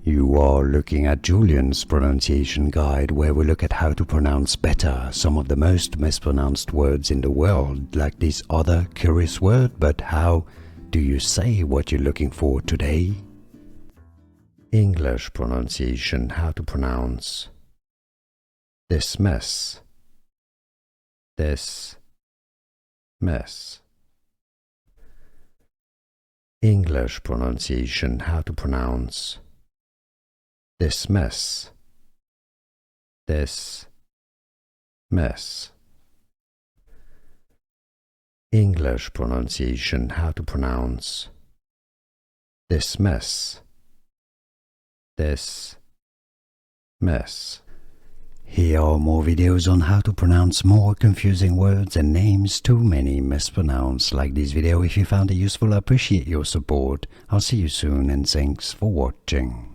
You are looking at Julian's pronunciation guide, where we look at how to pronounce better some of the most mispronounced words in the world, like this other curious word. But how do you say what you're looking for today? English pronunciation, how to pronounce dismiss, dismiss. English pronunciation, how to pronounce dismiss, dismiss. English pronunciation, how to pronounce dismiss, dismiss. Here are more videos on how to pronounce more confusing words and names too many mispronounced. Like this video if you found it useful. I appreciate your support. I'll see you soon and thanks for watching.